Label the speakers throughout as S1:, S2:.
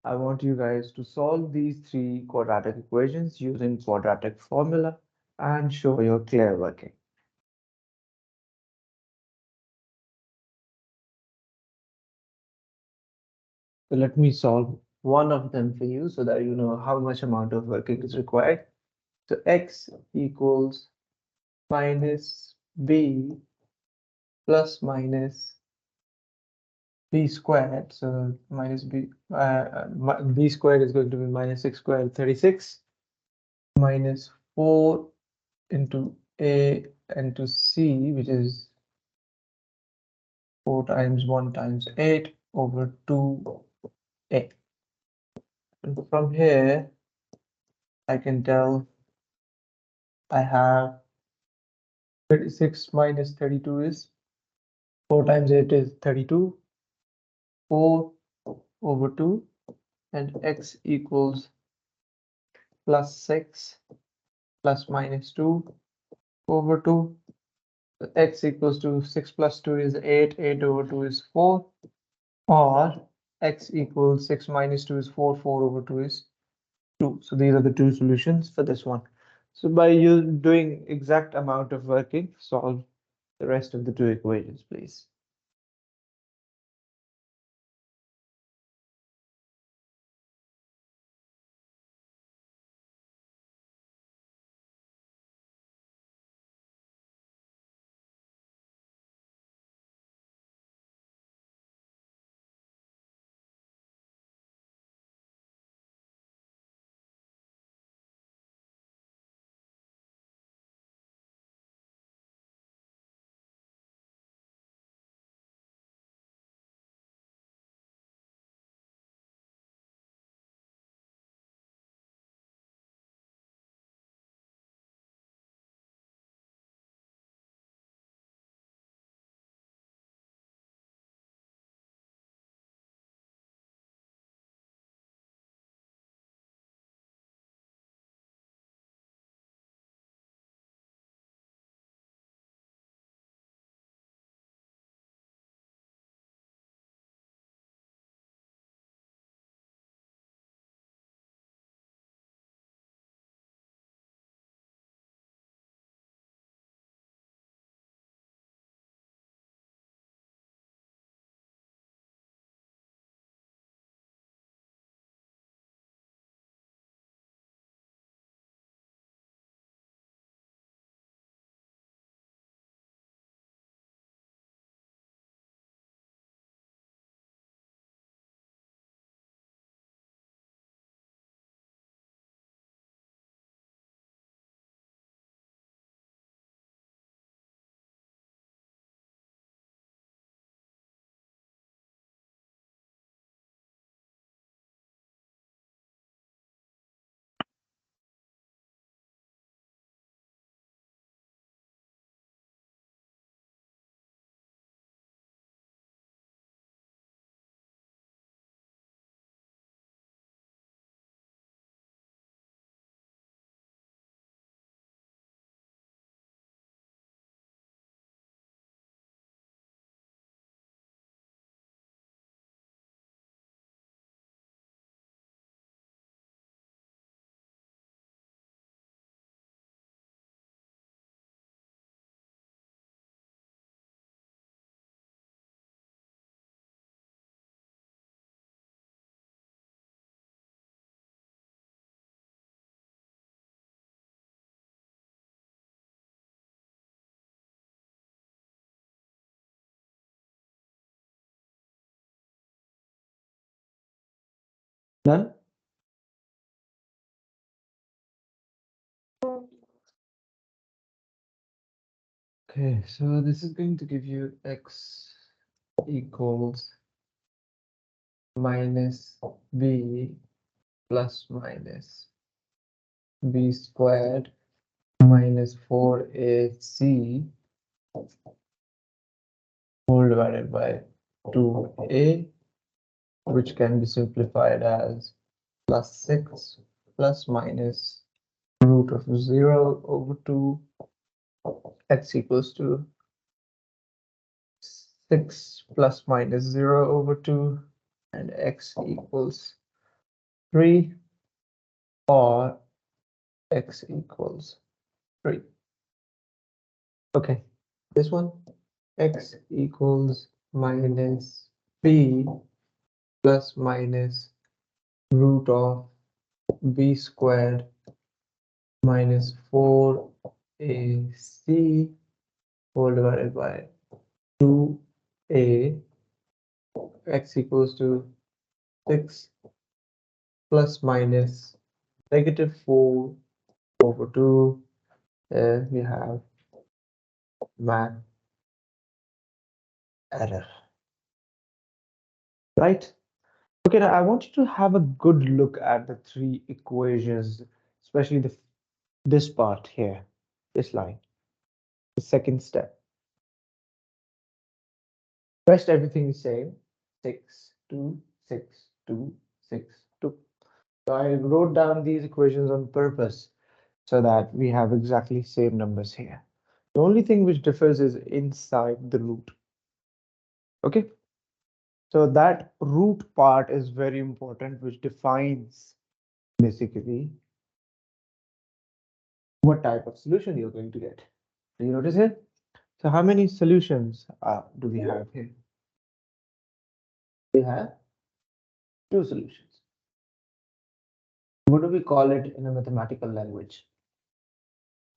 S1: I want you guys to solve these three quadratic equations using quadratic formula and show your clear working. So let me solve one of them for you so that you know how much amount of working is required. So x equals minus b plus minus b squared. So minus b squared is going to be minus 6 squared, 36, minus 4 into a into c, which is 4 times 1 times 8 over 2a. And from here, I can tell I have 36 minus 32 is 4 times 8 is 32, 4 over 2, and x equals plus 6 plus minus 2 over 2. So x equals to 6 plus 2 is 8, 8 over 2 is 4, or x equals 6 minus 2 is 4, 4 over 2 is 2. So these are the two solutions for this one. So by you doing exact amount of working, solve the rest of the two equations, please. Done? Okay, so this is going to give you x equals minus b plus minus b squared minus 4ac whole divided by 2a, which can be simplified as plus 6 plus minus root of 0 over 2, x equals to 6 plus minus 0 over 2, and x equals 3 or x equals 3. Okay, this one, x equals minus b plus minus root of b squared minus 4ac whole divided by 2a, x equals to 6 plus minus negative 4 over 2. We have math error, right? Okay, now I want you to have a good look at the three equations, especially this part here, this line, the second step. Rest everything is same, 6, 2, 6, 2, 6, 2. So I wrote down these equations on purpose so that we have exactly same numbers here. The only thing which differs is inside the root. Okay, so that root part is very important, which defines basically what type of solution you're going to get. Do you notice here? So how many solutions do we have here? We have two solutions. What do we call it in a mathematical language?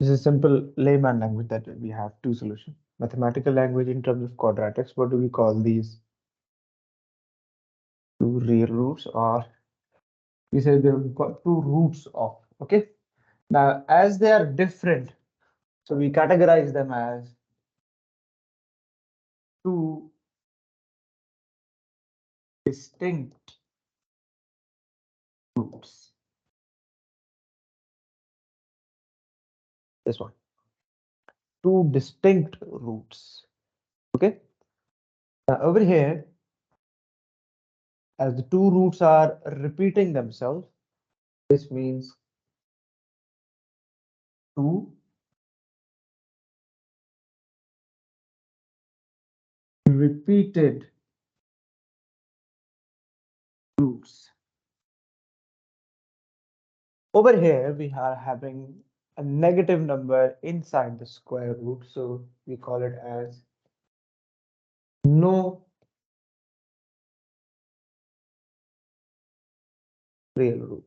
S1: This is simple layman language that we have two solutions. Mathematical language in terms of quadratics, what do we call these? Two real roots, or we say they've got two roots of, okay? Now, as they are different, so we categorize them as two distinct roots. This one, two distinct roots, okay? Now, over here, as the two roots are repeating themselves, this means two repeated roots. Over here, we are having a negative number inside the square root, so we call it as no real root.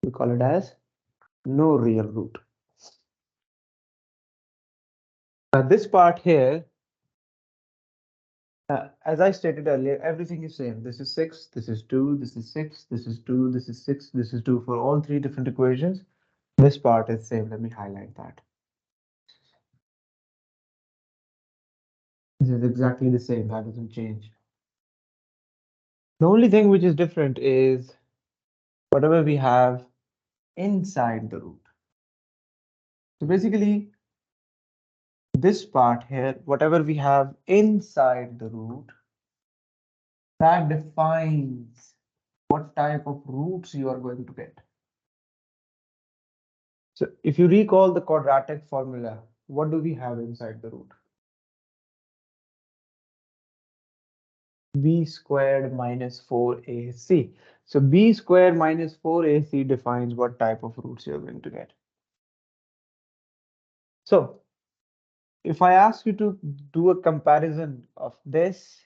S1: We call it as no real root. Now this part here, as I stated earlier, everything is same. This is 6, this is 2, this is 6, this is 2, this is 6, this is 2 for all three different equations. This part is same. Let me highlight that. This is exactly the same. That doesn't change. The only thing which is different is whatever we have inside the root. So basically, this part here, whatever we have inside the root, that defines what type of roots you are going to get. So if you recall the quadratic formula, what do we have inside the root? B squared minus 4ac. So b squared minus 4ac defines what type of roots you're going to get. So if I ask you to do a comparison of this,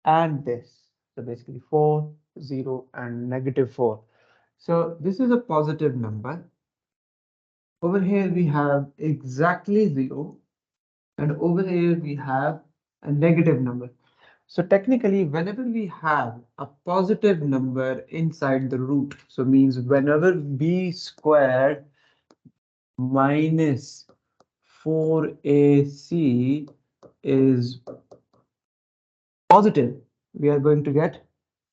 S1: and this, so basically 4, 0, and negative 4. So this is a positive number. Over here we have exactly 0, and over here we have a negative number. So technically, whenever we have a positive number inside the root, so means whenever b squared minus 4ac is positive, we are going to get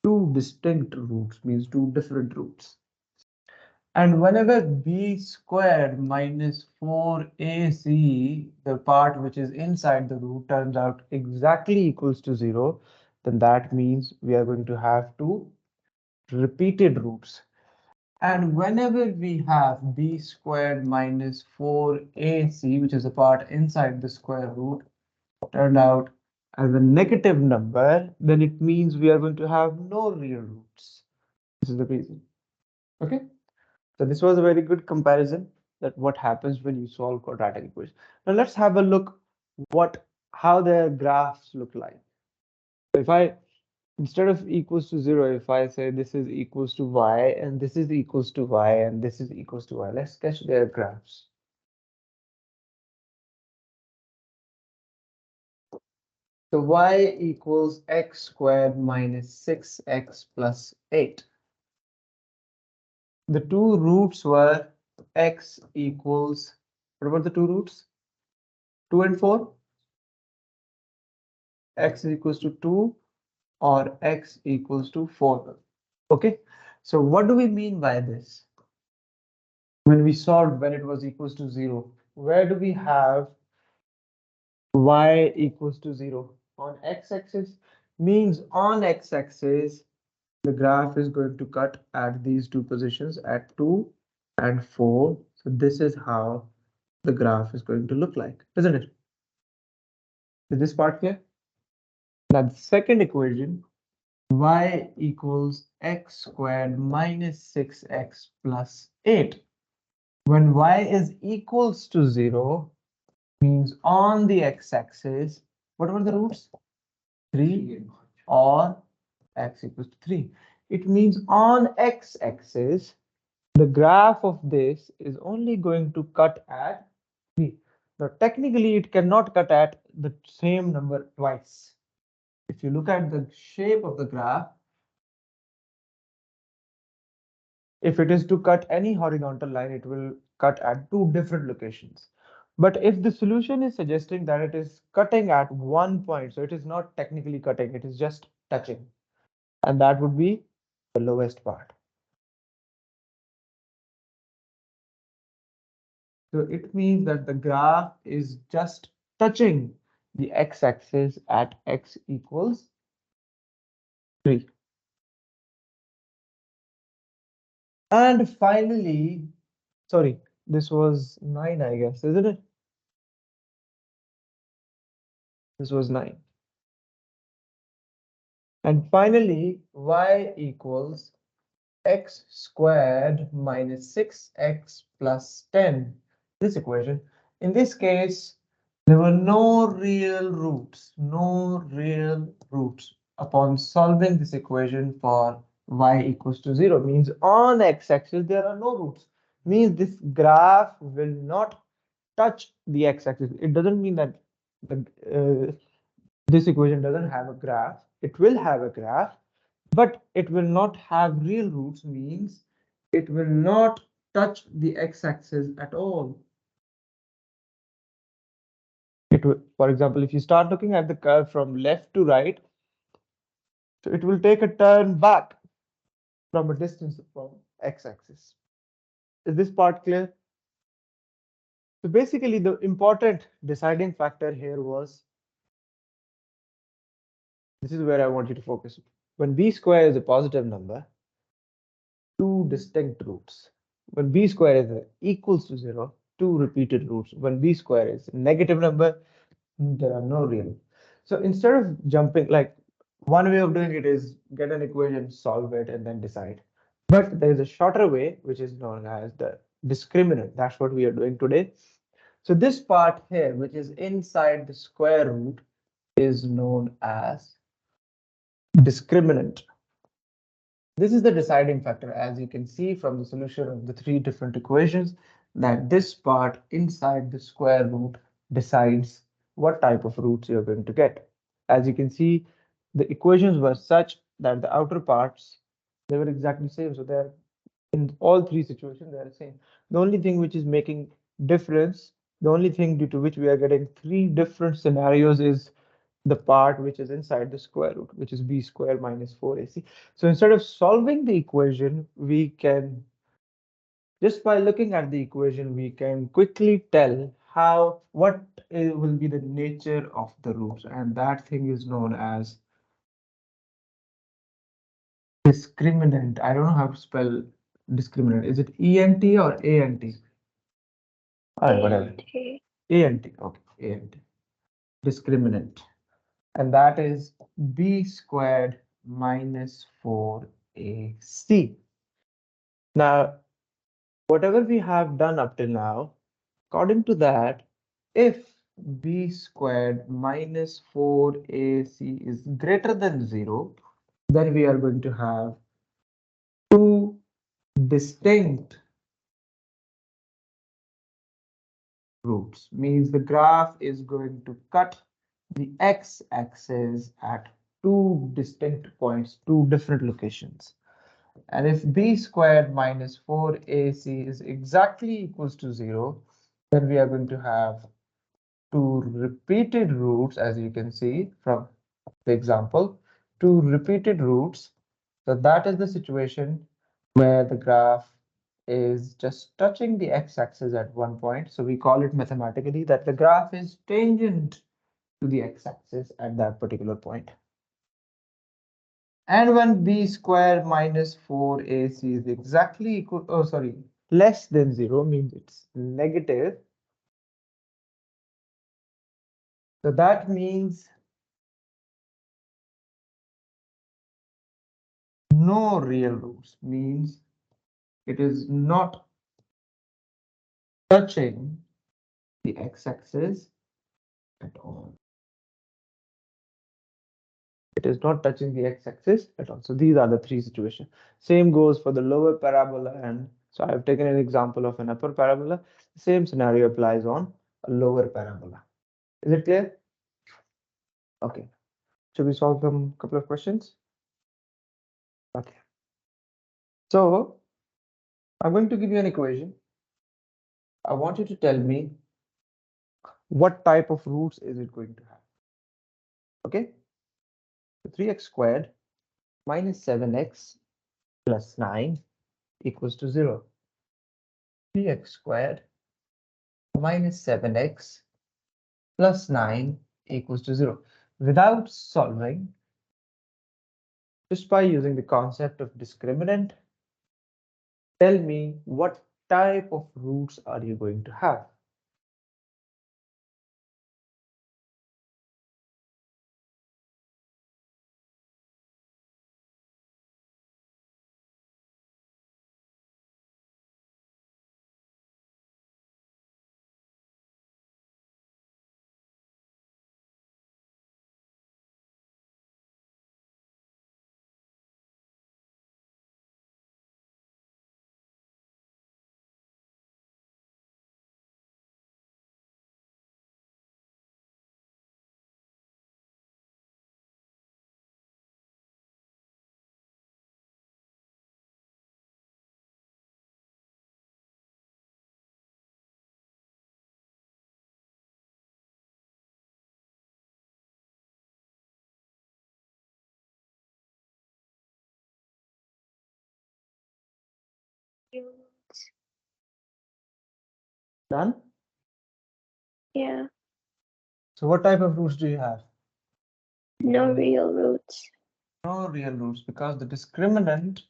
S1: two distinct roots, means two different roots. And whenever b squared minus 4ac, the part which is inside the root, turns out exactly equals to 0, then that means we are going to have two repeated roots. And whenever we have b squared minus 4ac, which is the part inside the square root, turned out as a negative number, then it means we are going to have no real roots. This is the reason. Okay. So this was a very good comparison that what happens when you solve quadratic equations. Now let's have a look how their graphs look like. So if I instead of equals to 0, if I say this is equals to y and this is equals to y and this is equals to y, let's sketch their graphs. So y equals x squared minus 6x plus 8. The two roots were x equals, what about the two roots? 2 and 4? X is equals to 2 or x equals to 4. Okay, so what do we mean by this? When we solved when it was equals to 0, where do we have y equals to 0? On x-axis, means on x-axis, the graph is going to cut at these two positions at 2 and 4. So this is how the graph is going to look like, isn't it? Is this part clear? Now the second equation, y equals x squared minus 6x plus 8. When y is equals to 0, means on the x-axis, what were the roots? 3 or x equals to 3. It means on x-axis, the graph of this is only going to cut at 3. Now, technically, it cannot cut at the same number twice. If you look at the shape of the graph, if it is to cut any horizontal line, it will cut at two different locations. But if the solution is suggesting that it is cutting at one point, so it is not technically cutting, it is just touching, and that would be the lowest part. So it means that the graph is just touching the x-axis at x equals 3. And finally, sorry, this was 9, I guess, isn't it? This was 9. And finally, y equals x squared minus 6x plus 10. This equation. In this case, there were no real roots, Upon solving this equation for y equals to 0, means on x-axis there are no roots. Means this graph will not touch the x-axis. It doesn't mean that this equation doesn't have a graph. It will have a graph, but it will not have real roots, means it will not touch the x-axis at all. It will, for example, if you start looking at the curve from left to right, so it will take a turn back from a distance from x-axis. Is this part clear? So basically, the important deciding factor here was, this is where I want you to focus. When b square is a positive number, two distinct roots. When b square is equals to 0, two repeated roots. When b square is a negative number, there are no real. So instead of jumping, like one way of doing it is get an equation, solve it, and then decide. But there is a shorter way, which is known as the discriminant. That's what we are doing today. So this part here, which is inside the square root, is known as discriminant. This is the deciding factor, as you can see from the solution of the three different equations, that this part inside the square root decides what type of roots you're going to get. As you can see, the equations were such that the outer parts, they were exactly the same. So they're in all three situations, they're the same. The only thing which is making difference, the only thing due to which we are getting three different scenarios is the part which is inside the square root, which is b square minus 4ac. So instead of solving the equation, we can, just by looking at the equation, we can quickly tell what will be the nature of the roots, and that thing is known as discriminant. I don't know how to spell discriminant. Is it ENT or ANT? All right, whatever. ANT. Okay, ANT. Discriminant. and that is b squared minus 4ac. Now, whatever we have done up till now, according to that, if b squared minus 4ac is greater than 0, then we are going to have two distinct roots. Means the graph is going to cut the x-axis at two distinct points, two different locations. And if b squared minus 4ac is exactly equals to 0, then we are going to have two repeated roots, as you can see from the example, two repeated roots. So that is the situation where the graph is just touching the x-axis at one point. So we call it mathematically that the graph is tangent to the x-axis at that particular point. And when b squared minus 4ac is exactly equal, oh sorry, less than 0 means it's negative. So that means no real roots, means it is not touching the x-axis at all. It is not touching the x-axis at all. So these are the three situations. Same goes for the lower parabola, and so I have taken an example of an upper parabola. The same scenario applies on a lower parabola. Is it clear? Okay. Should we solve some couple of questions? Okay. So I'm going to give you an equation. I want you to tell me what type of roots is it going to have. Okay. So 3x squared minus 7x plus 9 equals to 0. 3x squared minus 7x plus 9 equals to 0. Without solving, just by using the concept of discriminant, tell me what type of roots are you going to have? Done?
S2: Yeah,
S1: So what type of roots do you have?
S2: no real roots.
S1: No real roots, because the discriminant,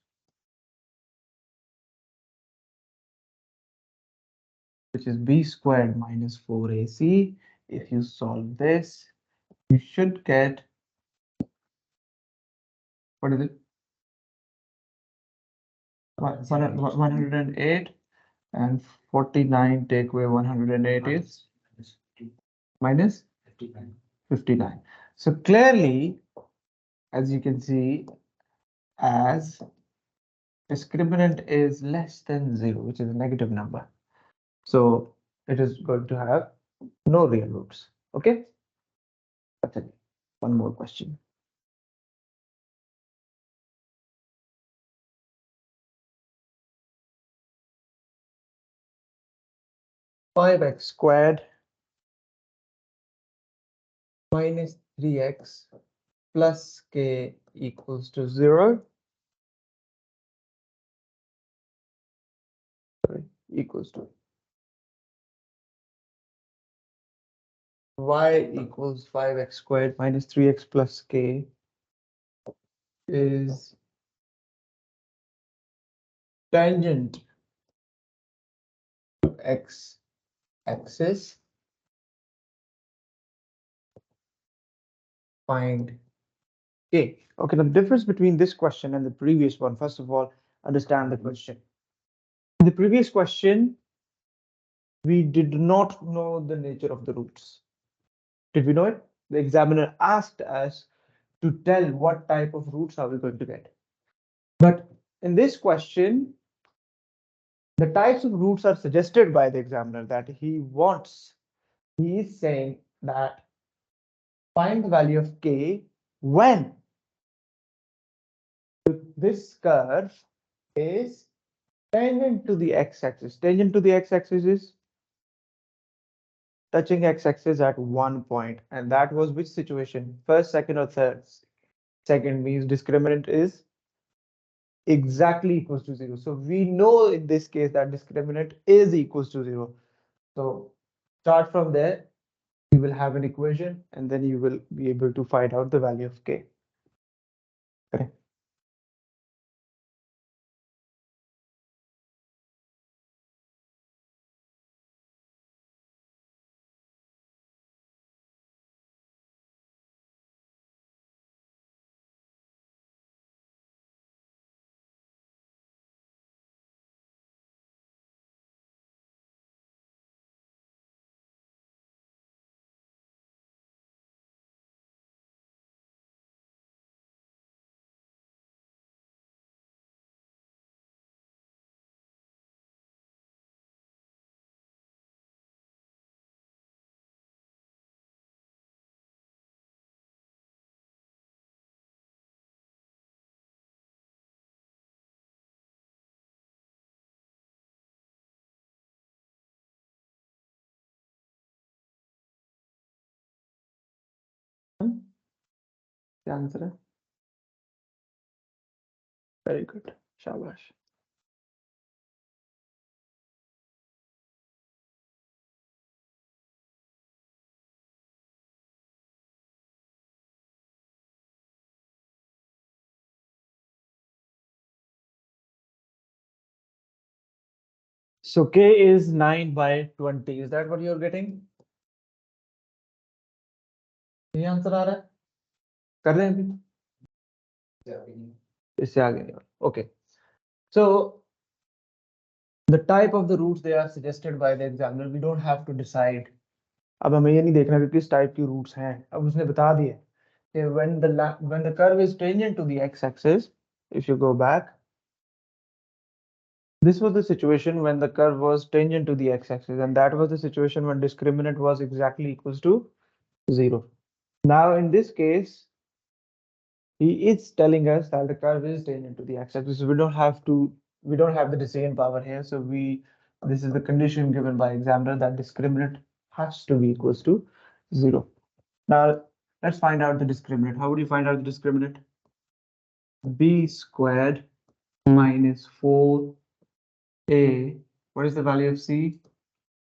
S1: which is b squared minus 4ac, if you solve this, you should get, what is it? 108, and 49 take away 108 is minus 59. So clearly, as you can see, as discriminant is less than 0, which is a negative number, so it is going to have no real roots. Okay, that's it. One more question. 5x squared minus 3x plus k equals to 0. Sorry, equals to y equals 5x squared minus 3x plus k is tangent to x axis find k. Okay, now the difference between this question and the previous one, first of all, understand the question. In the previous question, we did not know the nature of the roots. Did we know it? The examiner asked us to tell what type of roots are we going to get. But in this question, the types of roots are suggested by the examiner that he wants. He is saying that find the value of k when this curve is tangent to the x-axis. Tangent to the x-axis is touching x-axis at one point, and that was which situation? First, second, or third? Second means discriminant is exactly equals to 0. So we know in this case that discriminant is equals to 0. So start from there. You will have an equation, and then you will be able to find out the value of k. Okay. The answer. Very good. Shabash. So k is 9 by 20. Is that what you're getting? ये answer आ रहा है? कर रहे हैं अभी? इससे आगे नहीं. Okay. So the type of the roots they are suggested by the examiner, we don't have to decide. अब हमें ये नहीं देखना कि किस टाइप की रूट्स हैं. अब उसने बता दिए कि when the curve is tangent to the x-axis, if you go back, this was the situation when the curve was tangent to the x-axis, and that was the situation when discriminant was exactly equals to 0. Now in this case, he is telling us that the curve is tangent to the x-axis. We don't have the decision power here. So this is the condition given by examiner that discriminant has to be equals to 0. Now let's find out the discriminant. How would you find out the discriminant? B squared minus 4a. What is the value of c?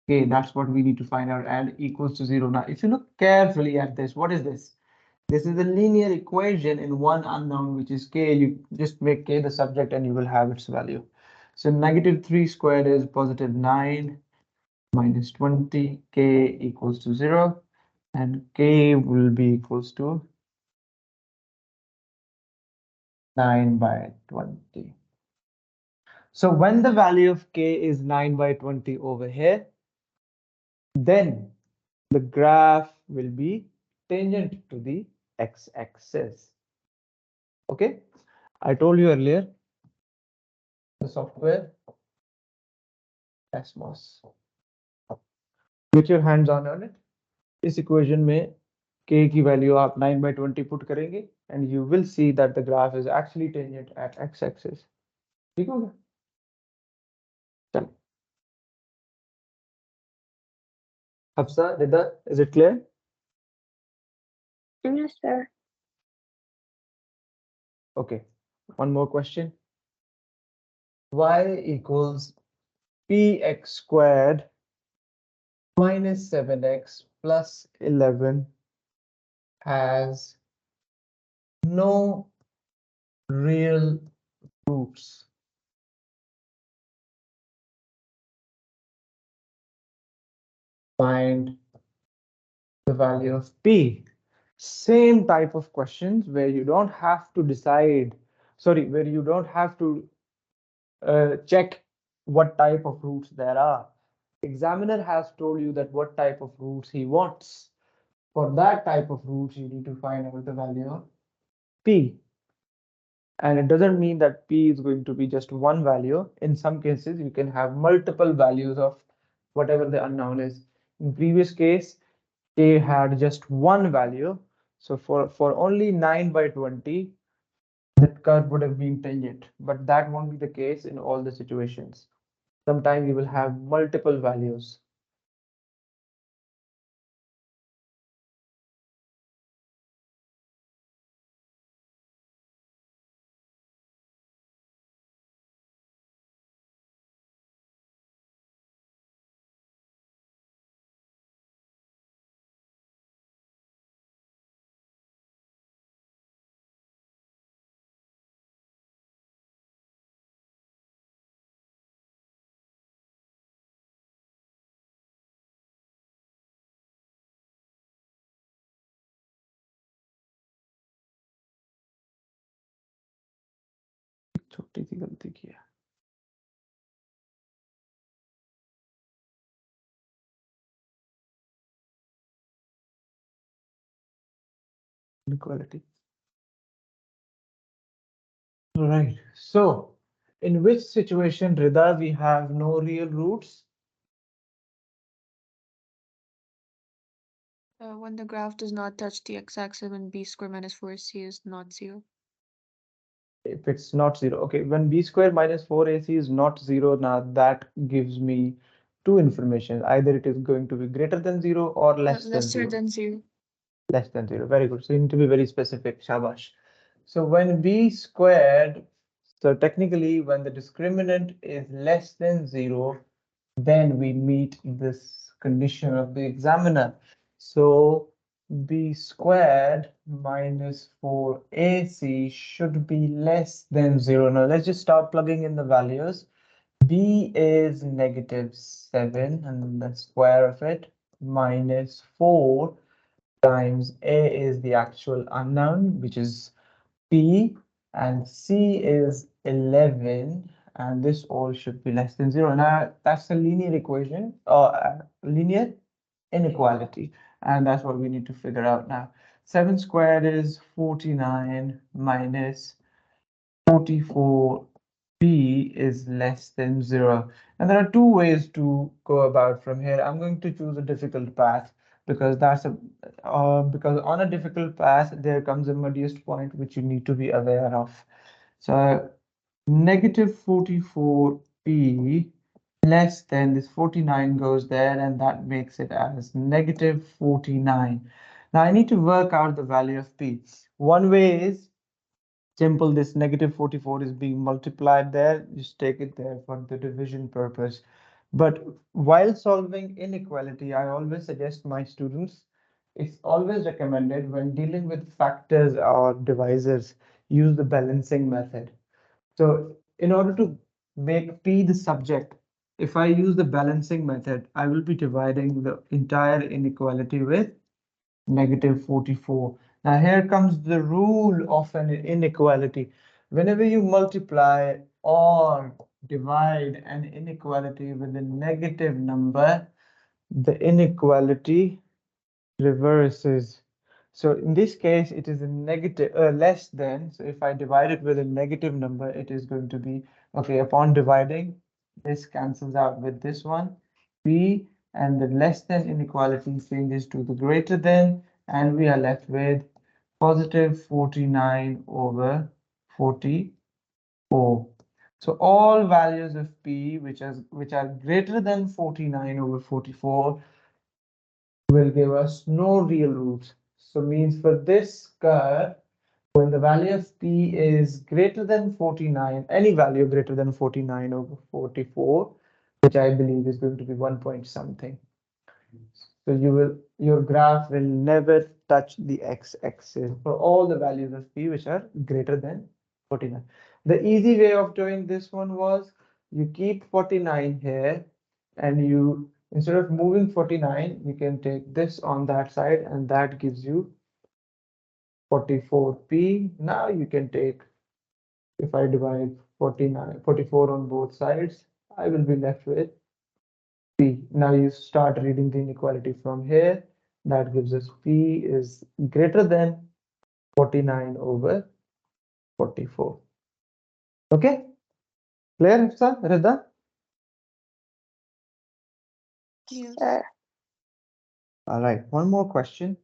S1: K. That's what we need to find out, and equals to 0. Now if you look carefully at this, what is this? This is a linear equation in one unknown, which is k. You just make k the subject and you will have its value. So negative 3 squared is positive 9 minus 20. K equals to 0, and k will be equals to 9 by 20. So when the value of k is 9 by 20 over here, then the graph will be tangent to the x-axis. Okay, I told you earlier, the software Cosmos. Get your hands on it. इस equation में k की value आप 9 by 20 put करेंगे, and you will see that the graph is actually tangent at x-axis. ठीक हो गया? चलो. Hafsa, Rida, is it clear?
S2: Yes, sir.
S1: Okay. One more question. Y equals px squared minus 7x plus 11 has no real roots. Find the value of p. Same type of questions where you don't have to decide, sorry, where you don't have to check what type of roots there are. Examiner has told you that what type of roots he wants. For that type of roots, you need to find out the value of p. And it doesn't mean that p is going to be just one value. In some cases, you can have multiple values of whatever the unknown is. In previous case, they had just one value. So for only 9 by 20, that curve would have been tangent, but that won't be the case in all the situations. Sometimes you will have multiple values. छोटी सी गलती की है inequality. All right. So, in which situation, Rida, we have no real roots?
S3: When the graph does not touch the x-axis when b squared minus 4ac is not 0.
S1: If it's not zero, okay, when b square minus 4ac is not zero, now that gives me two information. Either it is going to be greater than zero or less than
S3: Lesser
S1: zero.
S3: than 0.
S1: Less than zero. Very good. So you need to be very specific. Shabash. So when b squared, so technically when the discriminant is less than zero, then we meet this condition of the examiner. So b squared minus 4ac should be less than zero. Now let's just start plugging in the values. B is -7 and the square of it minus 4 times A is the actual unknown, which is P, and C is 11, and this all should be less than 0. Now, that's a linear equation, or linear inequality, and that's what we need to figure out now. 7 squared is 49 minus 44, P is less than 0. And there are two ways to go about from here. I'm going to choose a difficult path because because on a difficult path there comes a muddiest point which you need to be aware of. So -44p less than this 49 goes there, and that makes it as -49. Now I need to work out the value of p. One way is simple. This -44 is being multiplied there, just take it there for the division purpose. But while solving inequality, I always suggest my students, it's always recommended when dealing with factors or divisors, use the balancing method. So in order to make P the subject, if I use the balancing method, I will be dividing the entire inequality with -44. Now here comes the rule of an inequality. Whenever you multiply or divide an inequality with a negative number, the inequality reverses. So in this case, it is a negative, less than. So if I divide it with a negative number, it is going to be, okay, upon dividing, this cancels out with this one, p, and the less than inequality changes to the greater than, and we are left with positive 49 over 44. So all values of p which are greater than 49 over 44 will give us no real roots. So means for this curve, when the value of p is greater than 49, any value greater than 49 over 44, which I believe is going to be 1 point something. So your graph will never touch the x-axis for all the values of p which are greater than 49. The easy way of doing this one was you keep 49 here, and you, instead of moving 49, you can take this on that side, and that gives you 44p. Now you can take, if I divide 44 on both sides, I will be left with p. Now you start reading the inequality from here. That gives us p is greater than 49 over 44. Okay, clear, Hafsa, Rida?
S3: Yes.
S2: Sir.
S1: All right, one more question.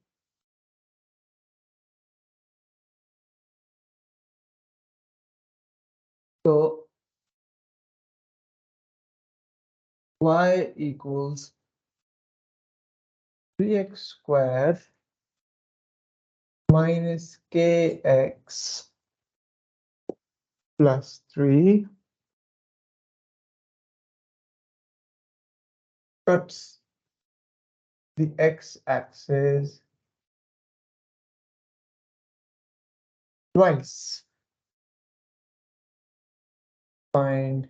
S1: So y equals 3x squared minus kx plus 3 cuts the x-axis twice. Find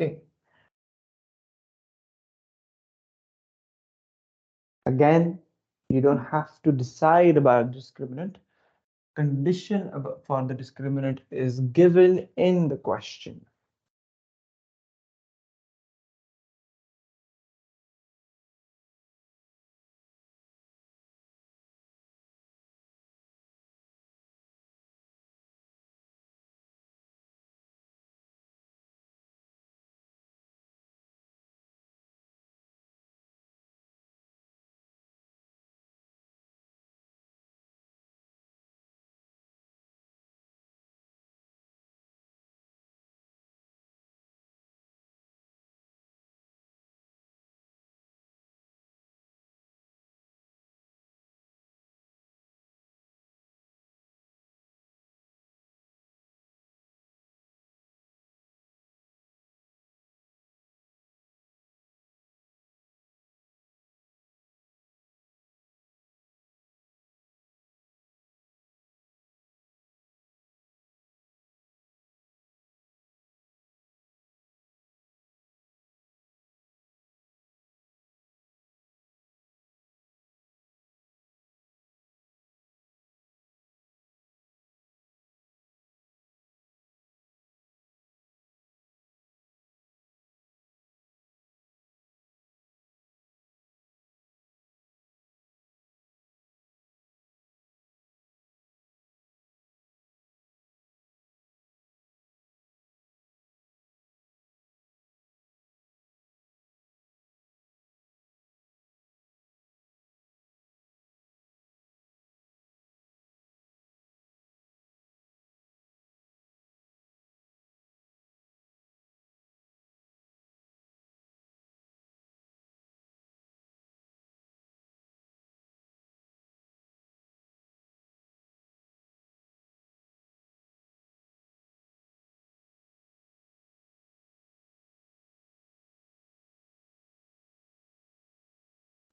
S1: a. Again, you don't have to decide about discriminant. Condition for the discriminant is given in the question.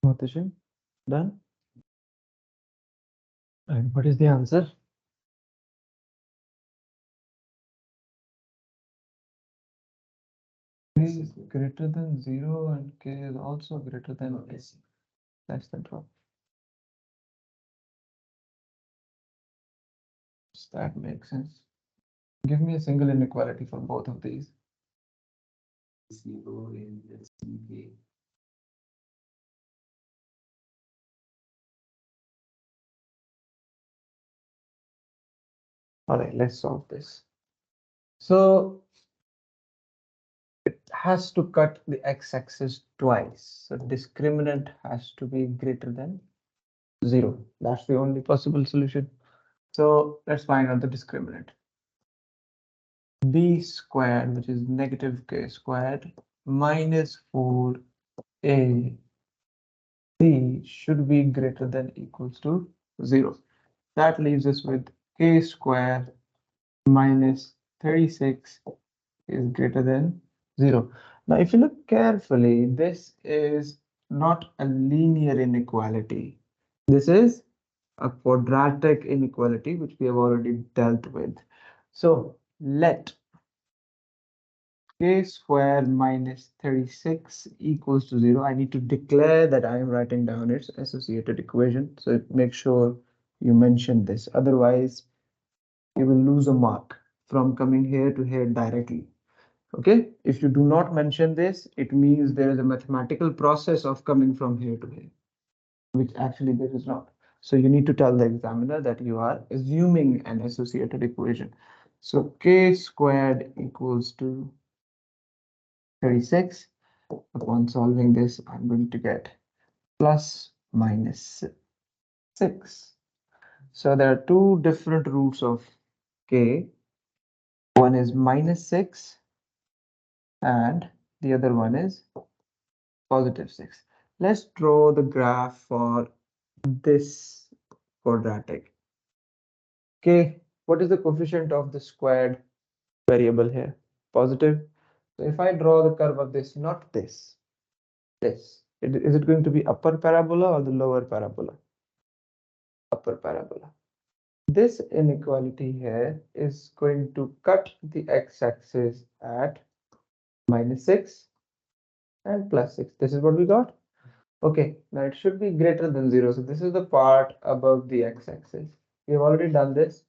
S1: Muhteşem. Done. And what is the answer? Is greater than 0 and k is also greater than less than 12. Does that make sense? Give me a single inequality for both of these. All right, let's solve this. So it has to cut the x-axis twice. So discriminant has to be greater than 0. That's the only possible solution. So let's find out the discriminant. B squared, which is negative k squared, minus 4ac should be greater than equals to 0. That leaves us with k squared minus 36 is greater than 0. Now, if you look carefully, this is not a linear inequality. This is a quadratic inequality, which we have already dealt with. So let k squared minus 36 equals to 0. I need to declare that I am writing down its associated equation. So make sure you mention this. Otherwise, you will lose a mark from coming here to here directly. Okay, if you do not mention this, it means there is a mathematical process of coming from here to here, which actually there is not. So you need to tell the examiner that you are assuming an associated equation. So k squared equals to 36. Upon solving this, I'm going to get plus minus 6. So there are two different roots of k. One is minus 6 and the other one is positive 6. Let's draw the graph for this quadratic. Okay, what is the coefficient of the squared variable here? Positive. So if I draw the curve of this, not this, this, is it going to be upper parabola or the lower parabola? Upper parabola. This inequality here is going to cut the x-axis at minus 6 and plus 6. This is what we got. Okay, now it should be greater than 0. So this is the part above the x-axis. We have already done this.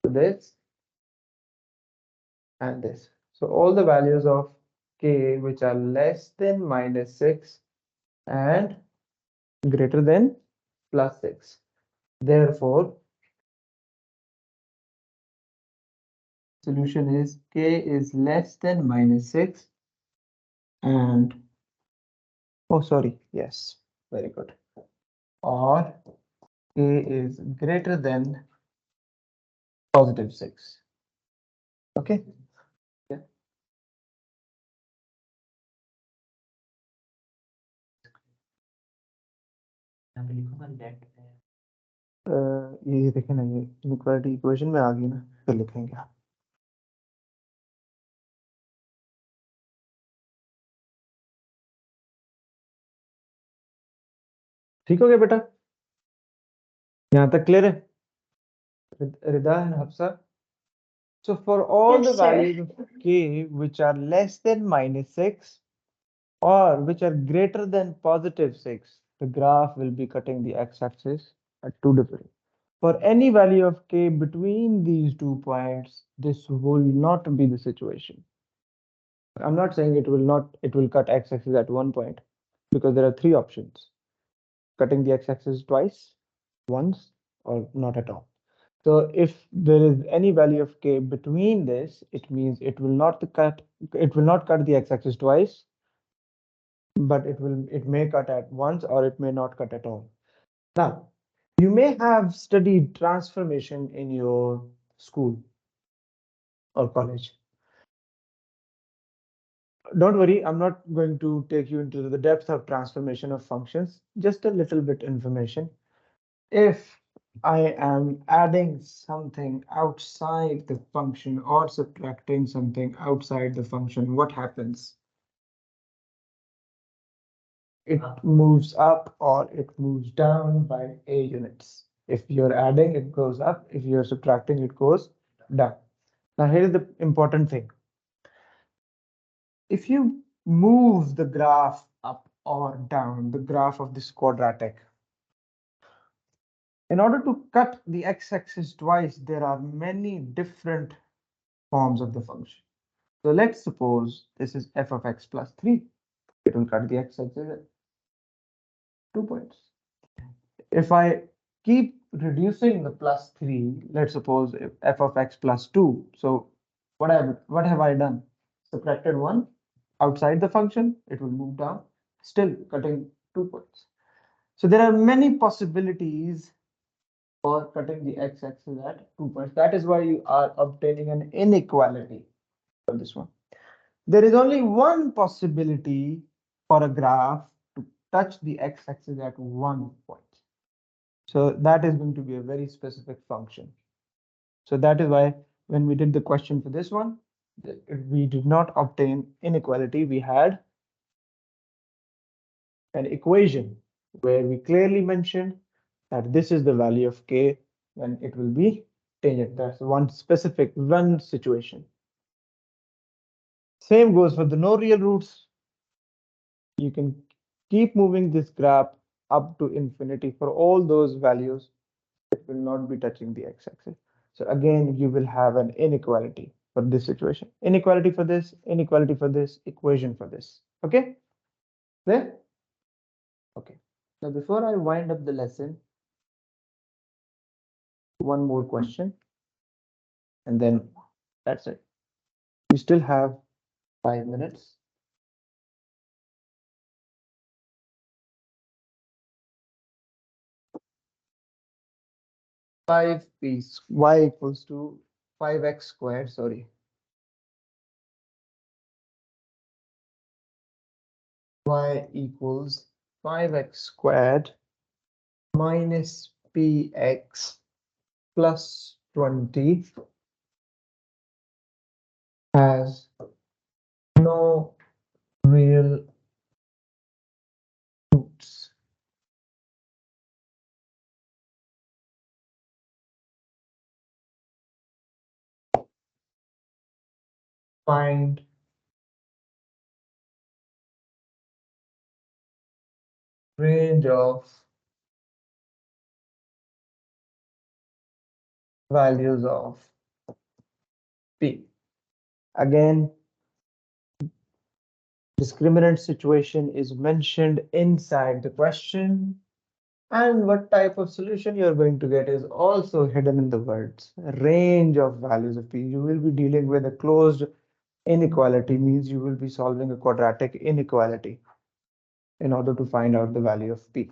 S1: So this and this. So all the values of k which are less than minus 6 and greater than plus 6. Therefore, solution is k is less than minus 6 and oh sorry, yes, very good. Or k is greater than positive 6. Okay. Yeah. ये देखें ना, ये inequality equation में आ गई ना, फिर लिखेंगे आप. ठीक हो गया बेटा? यहाँ तक क्लियर है? Rida and Hafsa. So for all
S2: Yes,
S1: the
S2: sir.
S1: values of k which are less than minus 6 or which are greater than positive 6, the graph will be cutting the x-axis at two different. For any value of k between these 2 points, this will not be the situation. I'm not saying it will cut x-axis at 1 point, because there are 3 options: cutting the x-axis twice, once, or not at all. So if there is any value of k between this, it means it will not cut the x-axis twice, but it may cut at once or it may not cut at all. Now, you may have studied transformation in your school or college. Don't worry, I'm not going to take you into the depth of transformation of functions, just a little bit information. If I am adding something outside the function or subtracting something outside the function, what happens? It moves up or it moves down by a units. If you're adding, it goes up. If you're subtracting, it goes down. Now, here is the important thing. If you move the graph up or down, the graph of this quadratic, in order to cut the x-axis twice, there are many different forms of the function. So let's suppose this is f of x plus 3. It will cut the x-axis at 2 points. If I keep reducing the plus 3, let's suppose f of x plus 2. So what have I done? Subtracted 1 outside the function, it will move down, still cutting 2 points. So there are many possibilities for cutting the x-axis at 2 points. That is why you are obtaining an inequality for this one. There is only one possibility for a graph to touch the x-axis at 1 point. So that is going to be a very specific function. So that is why when we did the question for this one, we did not obtain inequality. We had an equation where we clearly mentioned that this is the value of k when it will be tangent. That's one specific one situation. Same goes for the no real roots. You can keep moving this graph up to infinity for all those values, it will not be touching the x-axis. So again, you will have an inequality for this situation. Inequality for this, inequality for this, equation for this. Okay? There? Okay. Now, before I wind up the lesson, one more question, and then that's it. We still have 5 minutes. Five piece y equals to 5x squared, sorry. Y equals 5x squared minus px plus 20 has no real roots. Find range of values of p. Again, discriminant situation is mentioned inside the question, and what type of solution you're going to get is also hidden in the words. Range of values of p. You will be dealing with a closed inequality, means you will be solving a quadratic inequality in order to find out the value of p.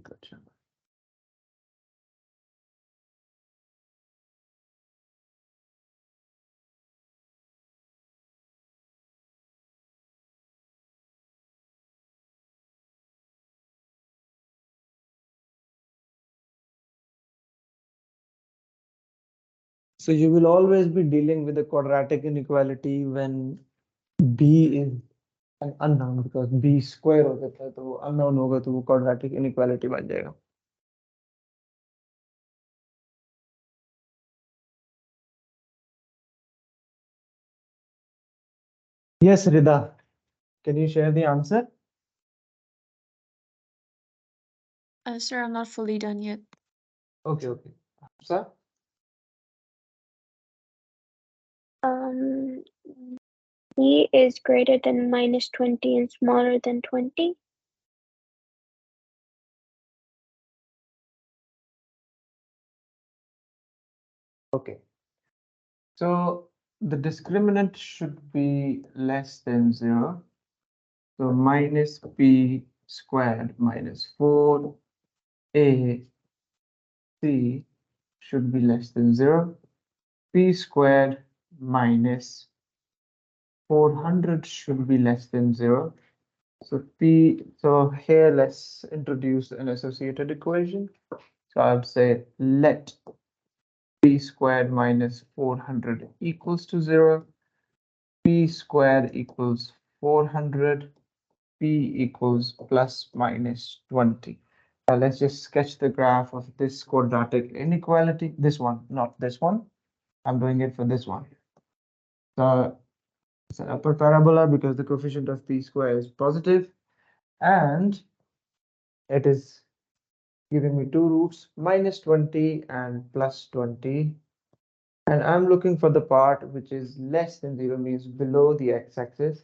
S1: Gotcha. So you will always be dealing with a quadratic inequality when b is an unknown, because b square हो जाता है तो वो unknown होगा तो वो quadratic inequality बन जाएगा. Yes, Rida, can you share the answer?
S3: Sir, I'm not fully done yet.
S1: Okay, okay. Sir?
S2: E is greater than minus 20 and smaller than 20.
S1: Okay. So the discriminant should be less than 0. So minus p squared minus 4ac should be less than 0. P squared minus 400 should be less than 0. So here let's introduce an associated equation. So I would say let p squared minus 400 equals to 0. P squared equals 400. P equals plus minus 20. Now let's just sketch the graph of this quadratic inequality. This one, not this one. I'm doing it for this one. So it's an upper parabola because the coefficient of p square is positive, and it is giving me two roots, minus 20 and plus 20. And I'm looking for the part which is less than 0, means below the x-axis.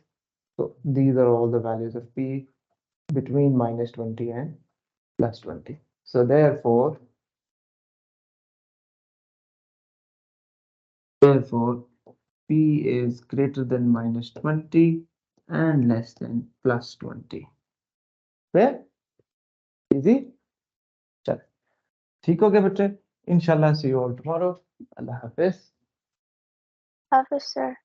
S1: So these are all the values of p between -20 and +20. So therefore, p is greater than -20 and less than +20. Fair? Easy? चल ठीक हो गया बच्चे? Inshallah, see you all tomorrow. Allah Hafiz.
S2: Officer.